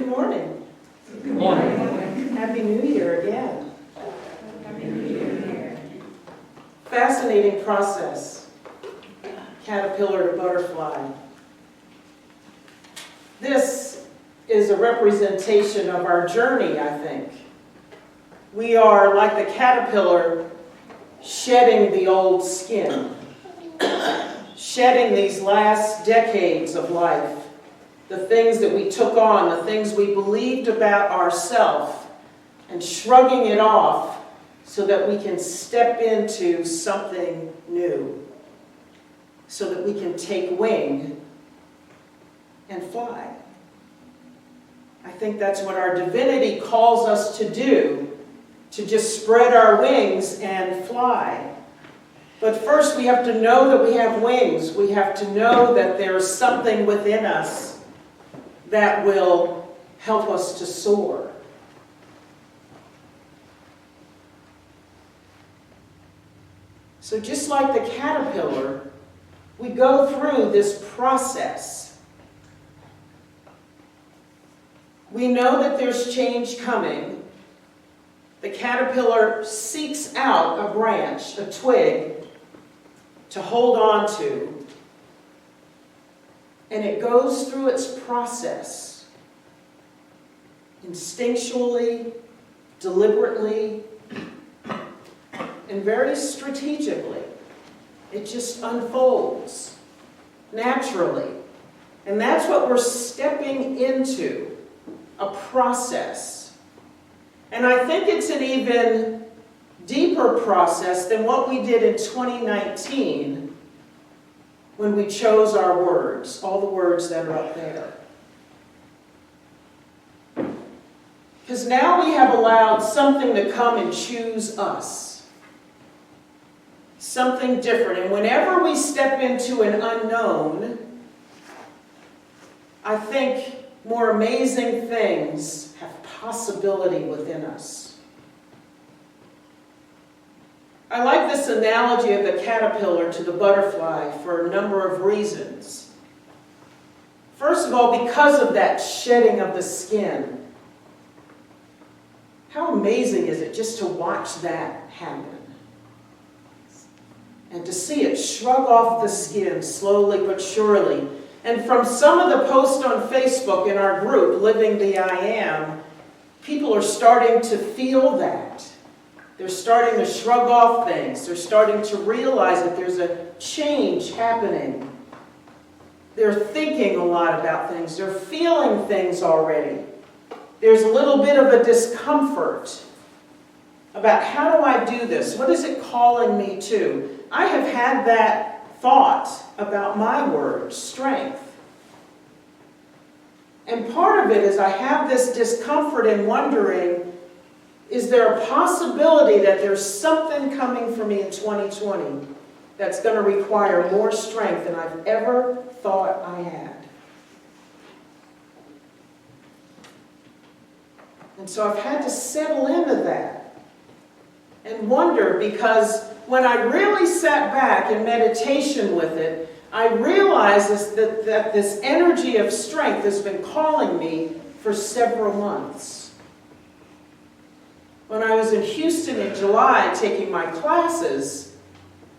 Good morning. Good morning. Happy New Year again. Happy New Year. Fascinating process. Caterpillar to butterfly. This is a representation of our journey, I think. We are, like the caterpillar, shedding the old skin, shedding these last decades of life, the things that we took on, the things we believed about ourselves, and shrugging it off so that we can step into something new, so that we can take wing and fly. I think that's what our divinity calls us to do, to just spread our wings and fly. But first we have to know that we have wings. We have to know that there's something within us that will help us to soar. So just like the caterpillar, we go through this process. We know that there's change coming. The caterpillar seeks out a branch, a twig, to hold on to. And it goes through its process, instinctually, deliberately, and very strategically. It just unfolds naturally. And that's what we're stepping into, a process. And I think it's an even deeper process than what we did in 2019 when we chose our words, all the words that are up there. Because now we have allowed something to come and choose us. Something different. And whenever we step into an unknown, I think more amazing things have possibility within us. I like this analogy of the caterpillar to the butterfly for a number of reasons. First of all, because of that shedding of the skin. How amazing is it just to watch that happen? And to see it shrug off the skin slowly but surely. And from some of the posts on Facebook in our group, Living the I Am, people are starting to feel that. They're starting to shrug off things. They're starting to realize that there's a change happening. They're thinking a lot about things. They're feeling things already. There's a little bit of a discomfort about how do I do this? What is it calling me to? I have had that thought about my word, strength. And part of it is I have this discomfort in wondering, is there a possibility that there's something coming for me in 2020 that's going to require more strength than I've ever thought I had? And so I've had to settle into that and wonder, because when I really sat back in meditation with it, I realized that this energy of strength has been calling me for several months. When I was in Houston in July taking my classes,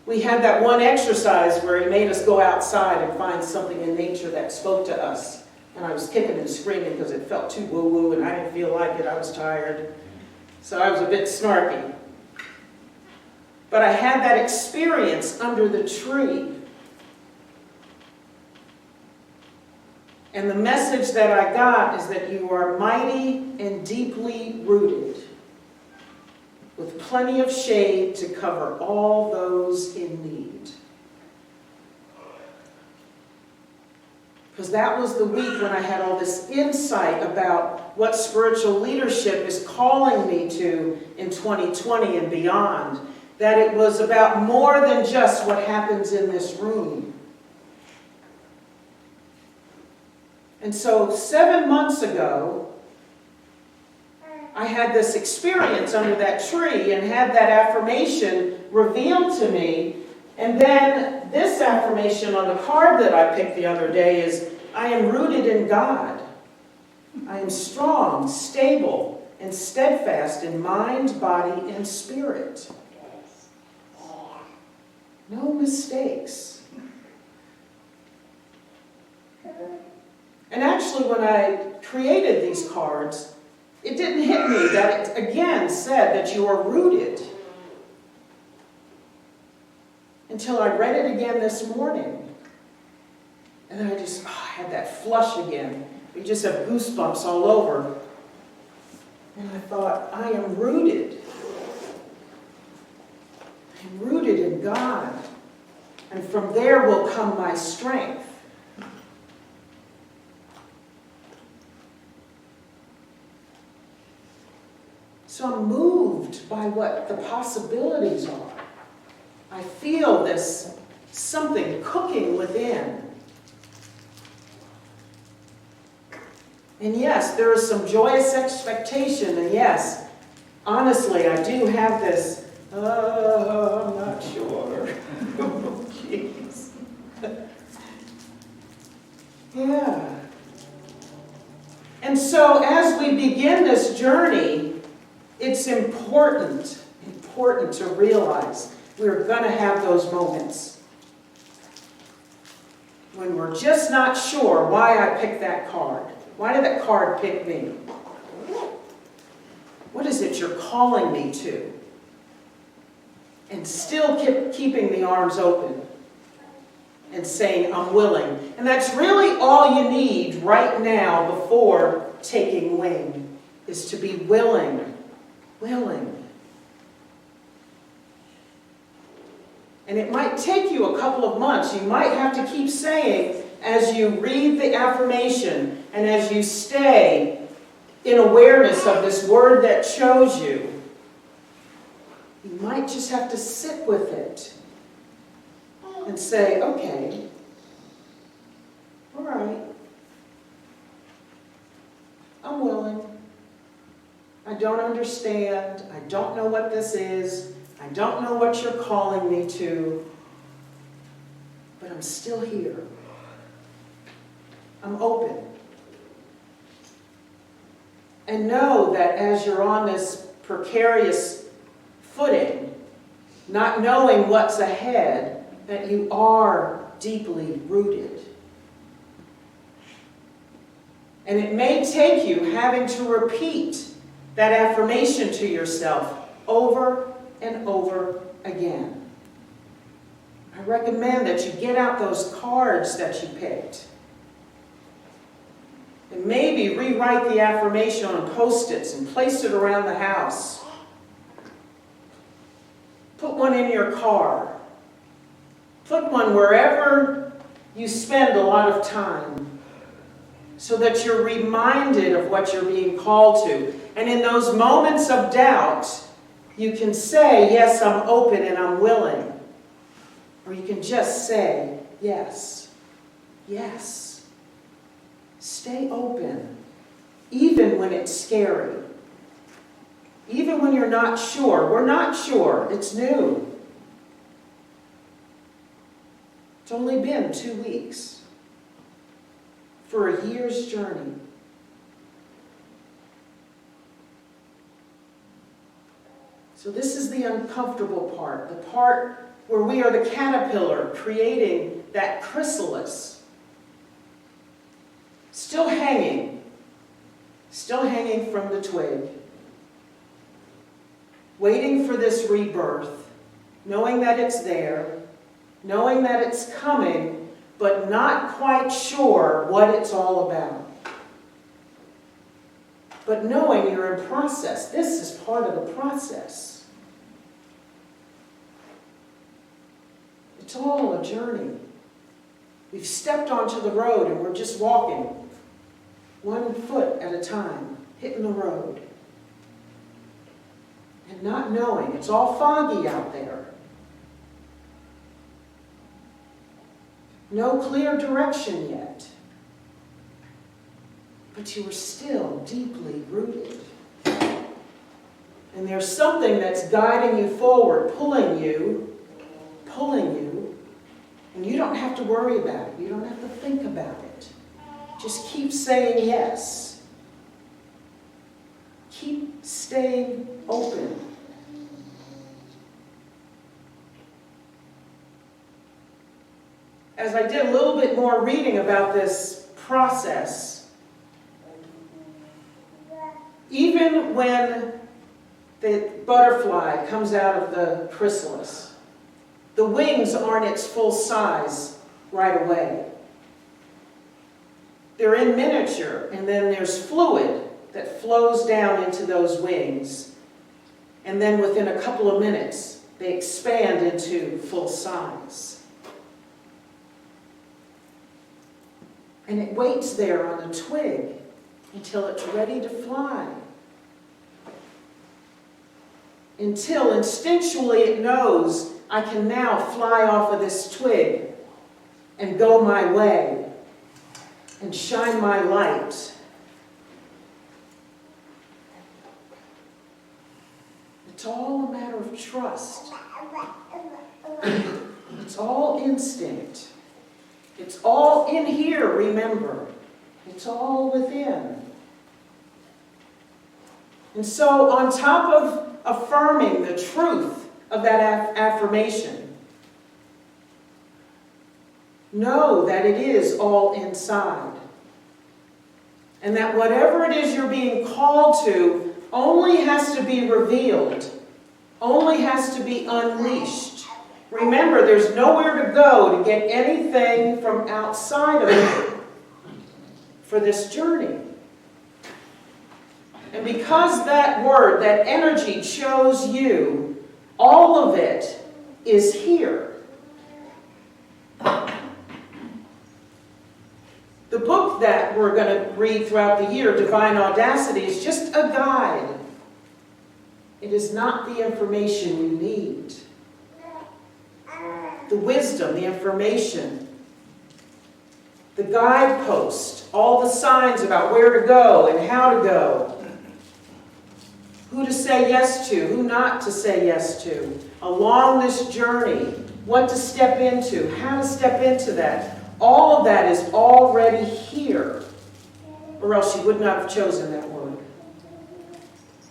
we had that one exercise where he made us go outside and find something in nature that spoke to us. And I was kicking and screaming because it felt too woo-woo and I didn't feel like it. I was tired. So I was a bit snarky. But I had that experience under the tree. And the message that I got is that you are mighty and deeply rooted, with plenty of shade to cover all those in need. Because that was the week when I had all this insight about what spiritual leadership is calling me to in 2020 and beyond. That it was about more than just what happens in this room. And so 7 months ago, I had this experience under that tree and had that affirmation revealed to me. And then this affirmation on the card that I picked the other day is, I am rooted in God. I am strong, stable, and steadfast in mind, body, and spirit. No mistakes. And actually, when I created these cards, it didn't hit me that it again said that you are rooted. Until I read it again this morning. And then I just had that flush again. You just have goosebumps all over. And I thought, I am rooted. I'm rooted in God. And from there will come my strength. So I'm moved by what the possibilities are. I feel this something cooking within. And yes, there is some joyous expectation. And yes, honestly, I do have this, I'm not sure. Oh, jeez. Yeah. And so as we begin this journey, it's important to realize we're going to have those moments when we're just not sure why I picked that card. Why did that card pick me? What is it you're calling me to? And still keeping the arms open and saying, I'm willing. And that's really all you need right now before taking wing, is to be willing. Willing. And it might take you a couple of months. You might have to keep saying, as you read the affirmation and as you stay in awareness of this word that chose you, you might just have to sit with it and say, okay, all right, I'm willing. I don't understand. I don't know what this is. I don't know what you're calling me to, but I'm still here. I'm open. And know that as you're on this precarious footing, not knowing what's ahead, that you are deeply rooted. And it may take you having to repeat that affirmation to yourself over and over again. I recommend that you get out those cards that you picked. And maybe rewrite the affirmation on Post-its and place it around the house. Put one in your car. Put one wherever you spend a lot of time, so that you're reminded of what you're being called to. And in those moments of doubt, you can say, yes, I'm open and I'm willing. Or you can just say, yes, yes. Stay open, even when it's scary. Even when you're not sure. We're not sure. It's new. It's only been 2 weeks for a year's journey. So this is the uncomfortable part, the part where we are the caterpillar creating that chrysalis. Still hanging from the twig, waiting for this rebirth, knowing that it's there, knowing that it's coming, but not quite sure what it's all about. But knowing you're in process. This is part of the process. It's all a journey. We've stepped onto the road and we're just walking, 1 foot at a time, hitting the road. And not knowing. It's all foggy out there. No clear direction yet. But you are still deeply rooted. And there's something that's guiding you forward, pulling you, and you don't have to worry about it. You don't have to think about it. Just keep saying yes. staying open. As I did a little bit more reading about this process, even when the butterfly comes out of the chrysalis, the wings aren't its full size right away. They're in miniature, and then there's fluid that flows down into those wings. And then within a couple of minutes, they expand into full size. And it waits there on a twig until it's ready to fly. Until instinctually it knows, I can now fly off of this twig and go my way and shine my light. It's all a matter of trust. It's all instinct. It's all in here, remember. It's all within. And so on top of affirming the truth of that affirmation, know that it is all inside. And that whatever it is you're being called to only has to be revealed, only has to be unleashed. Remember, there's nowhere to go to get anything from outside of you for this journey. And because that word, that energy chose you, all of it is here. The book that we're going to read throughout the year, Divine Audacity, is just a guide. It is not the information you need. The wisdom, the information, the guidepost, all the signs about where to go and how to go, who to say yes to, who not to say yes to, along this journey, what to step into, how to step into that. All of that is already here, or else you would not have chosen that word.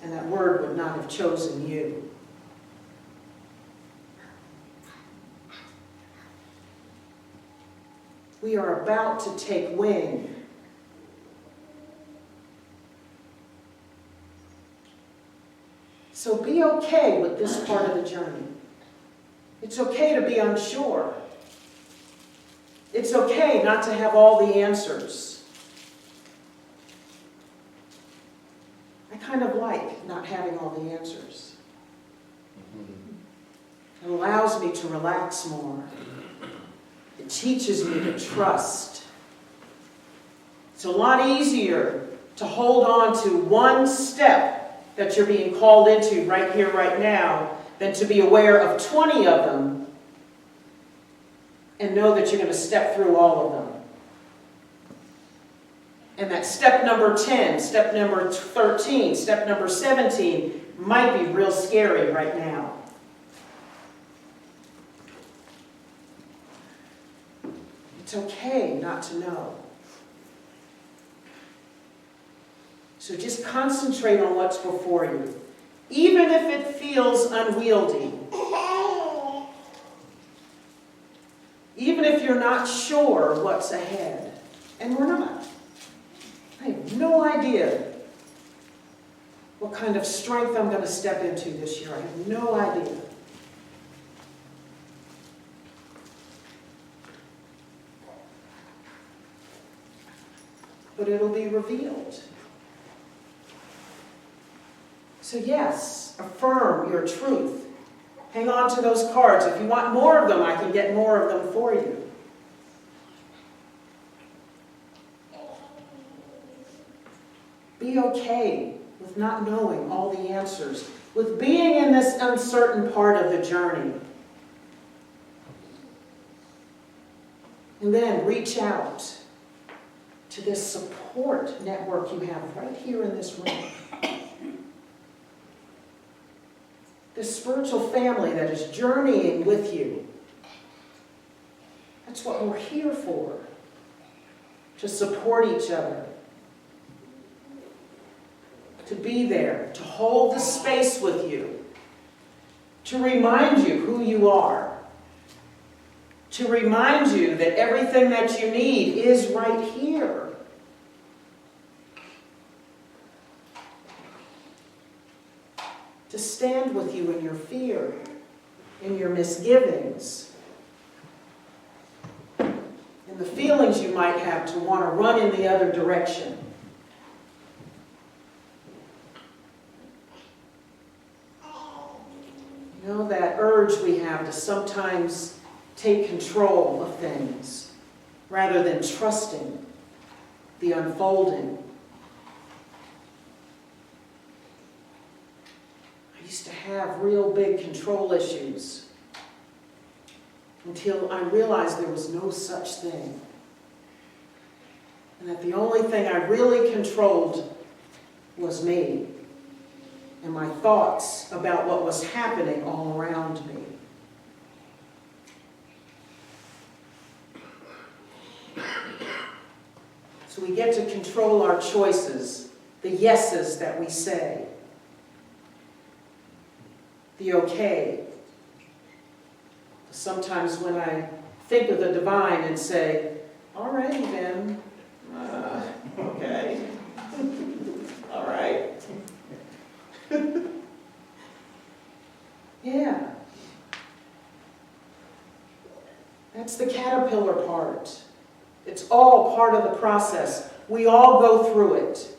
And that word would not have chosen you. We are about to take wing. So be okay with this part of the journey. It's okay to be unsure. It's okay not to have all the answers. I kind of like not having all the answers. It allows me to relax more. It teaches me to trust. It's a lot easier to hold on to one step that you're being called into right here, right now, than to be aware of 20 of them and know that you're going to step through all of them. And that step number 10, step number 13, step number 17 might be real scary right now. It's okay not to know. So just concentrate on what's before you, even if it feels unwieldy. Even if you're not sure what's ahead. And we're not. I have no idea what kind of strength I'm going to step into this year. I have no idea. But it'll be revealed. So yes, affirm your truth. Hang on to those cards. If you want more of them, I can get more of them for you. Be okay with not knowing all the answers, with being in this uncertain part of the journey. And then reach out to this support network you have right here in this room. This spiritual family that is journeying with you. That's what we're here for. To support each other. to be there, to hold the space with you, to remind you who you are, to remind you that everything that you need is right here. To stand with you in your fear, in your misgivings, in the feelings you might have to want to run in the other direction. You know, that urge we have to sometimes take control of things rather than trusting the unfolding. I used to have real big control issues until I realized there was no such thing. And that the only thing I really controlled was me and my thoughts about what was happening all around me. So we get to control our choices, the yeses that we say, the okay. Sometimes when I think of the divine and say, all righty then, okay, all right. Yeah. That's the caterpillar part. It's all part of the process. We all go through it.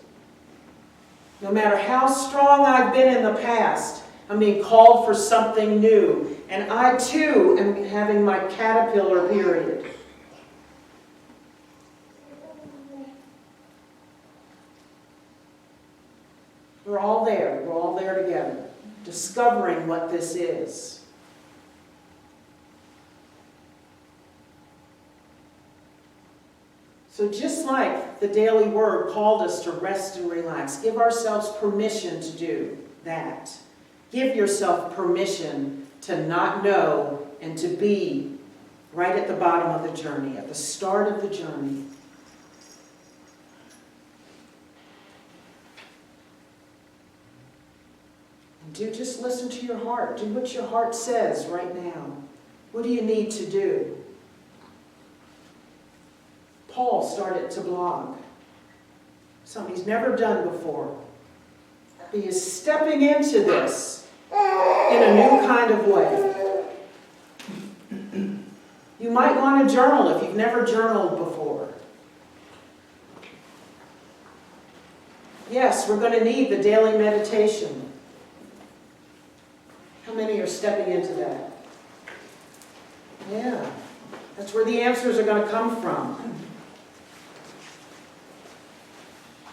No matter how strong I've been in the past, I'm being called for something new. And I too am having my caterpillar period. We're all there. We're all there together, discovering what this is. So just like the daily word called us to rest and relax, give ourselves permission to do that. Give yourself permission to not know and to be right at the bottom of the journey, at the start of the journey. And just listen to your heart. Do what your heart says right now. What do you need to do? Paul started to blog. Something he's never done before. He is stepping into this in a new kind of way. You might want to journal if you've never journaled before. Yes, we're going to need the daily meditation. How many are stepping into that? Yeah, that's where the answers are going to come from.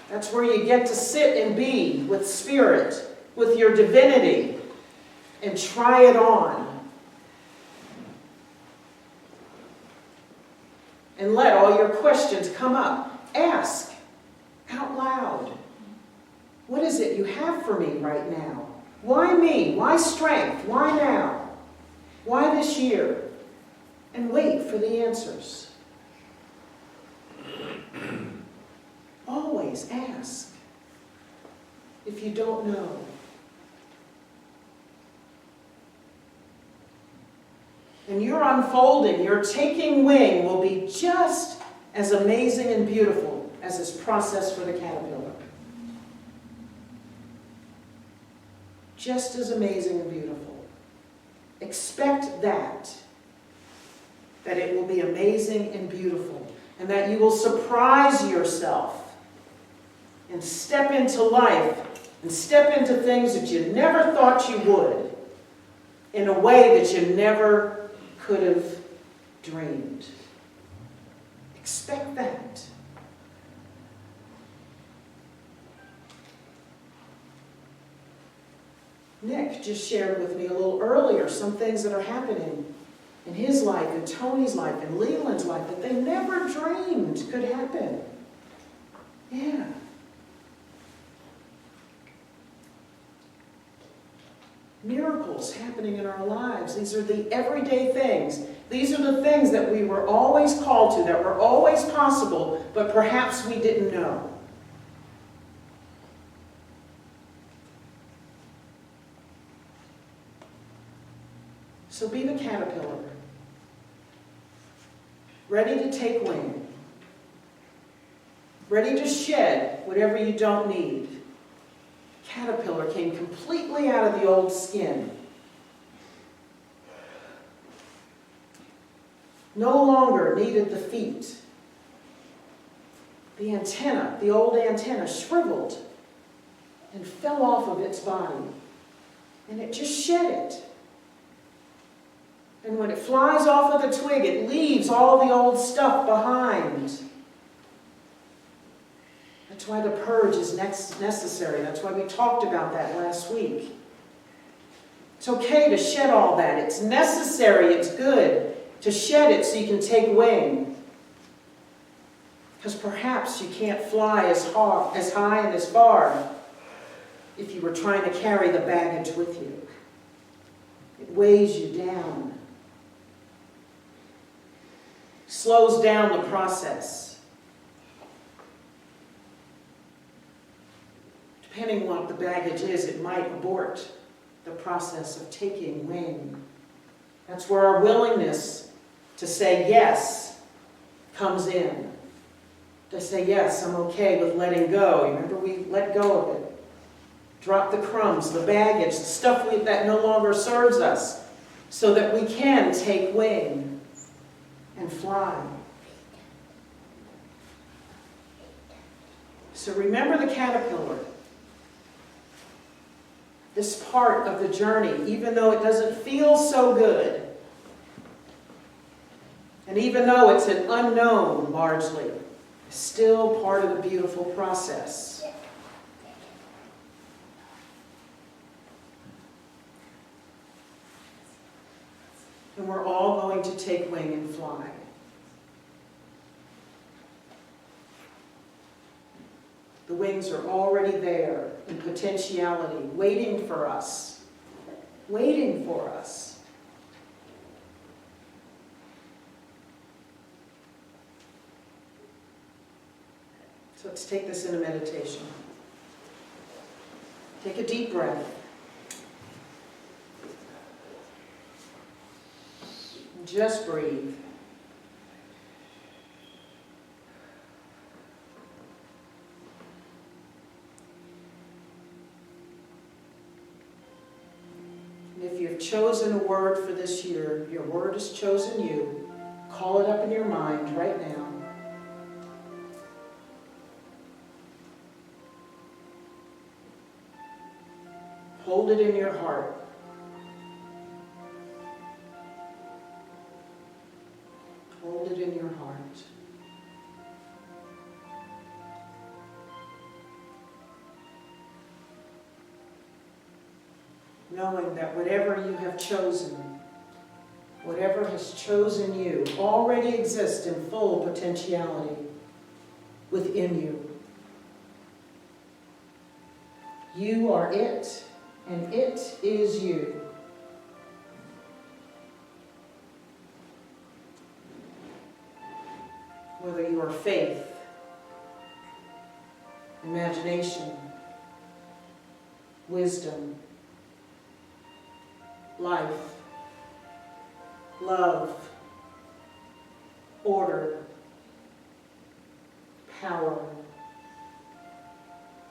That's where you get to sit and be with spirit, with your divinity, and try it on. And let all your questions come up. Ask out loud. What is it you have for me right now? Why me? Why strength? Why now? Why this year? And wait for the answers. Always ask if you don't know. And your unfolding, your taking wing will be just as amazing and beautiful as this process for the caterpillar. Just as amazing and beautiful. Expect that it will be amazing and beautiful, and that you will surprise yourself and step into life and step into things that you never thought you would in a way that you never could have dreamed. Expect that. Nick just shared with me a little earlier some things that are happening in his life, in Tony's life, in Leland's life that they never dreamed could happen. Yeah. Miracles happening in our lives. These are the everyday things. These are the things that we were always called to, that were always possible, but perhaps we didn't know. So be the caterpillar, ready to take wing, ready to shed whatever you don't need. Caterpillar came completely out of the old skin. No longer needed the feet. The antenna, the old antenna, shriveled and fell off of its body. And it just shed it. And when it flies off of the twig, it leaves all the old stuff behind. That's why the purge is necessary. That's why we talked about that last week. It's okay to shed all that. It's necessary, it's good to shed it so you can take wing. Because perhaps you can't fly as high and as far if you were trying to carry the baggage with you. It weighs you down. Slows down the process. Depending on what the baggage is, it might abort the process of taking wing. That's where our willingness to say yes comes in. To say, yes, I'm okay with letting go. Remember, we let go of it. Drop the crumbs, the baggage, the stuff that no longer serves us, so that we can take wing and fly. So remember the caterpillar. This part of the journey, even though it doesn't feel so good, and even though it's an unknown largely, it's still part of the beautiful process. And we're all going to take wing and fly. The wings are already there in potentiality, waiting for us. Waiting for us. So let's take this in a meditation. Take a deep breath. And just breathe. And if you've chosen a word for this year, your word has chosen you. Call it up in your mind right now. Hold it in your heart. Hold it in your heart. Knowing that whatever you have chosen, whatever has chosen you, already exists in full potentiality within you. You are it, and it is you. Whether you are faith, imagination, wisdom, life, love, order, power,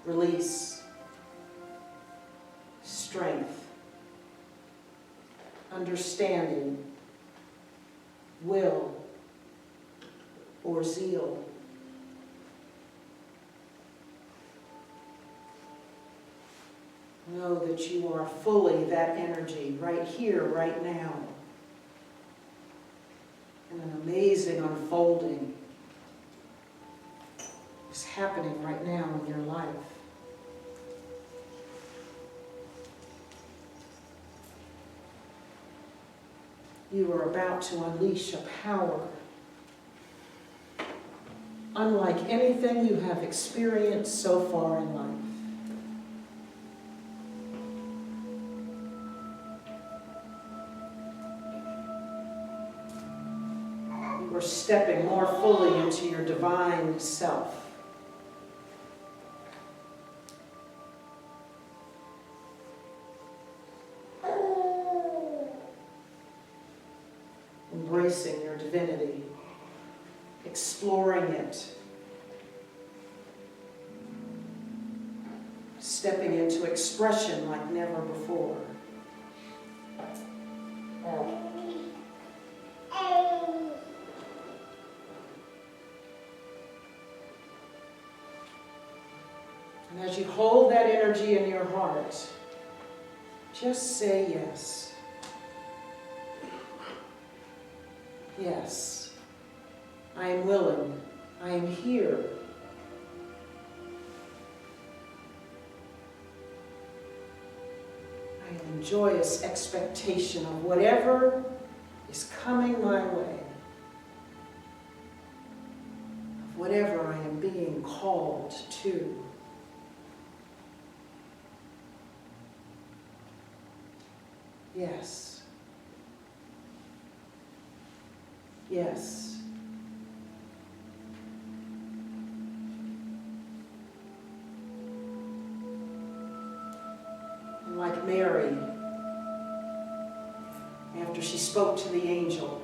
release, strength, understanding, will, or zeal. Know that you are fully that energy right here, right now. And an amazing unfolding is happening right now in your life. You are about to unleash a power unlike anything you have experienced so far in life. You are stepping more fully into your divine self. embracing your divinity, exploring it, stepping into expression like never before. And as you hold that energy in your heart, just say yes. Yes, I am willing. I am here. I am in joyous expectation of whatever is coming my way, of whatever I am being called to. Yes. Yes. And like Mary, after she spoke to the angel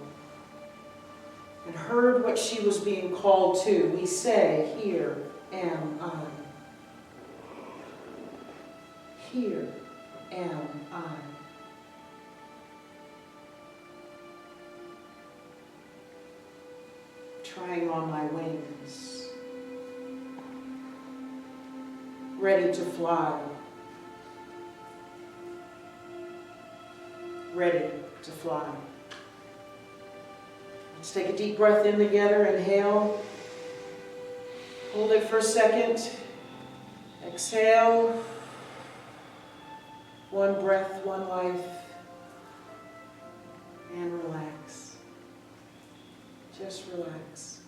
and heard what she was being called to, we say, "Here am I. Here am I." Trying on my wings, ready to fly, ready to fly. Let's take a deep breath in together. Inhale, hold it for a second, exhale, one breath, one life, and relax. Just relax.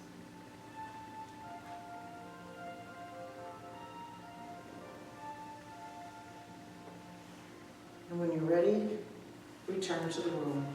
And when you're ready, return to the room.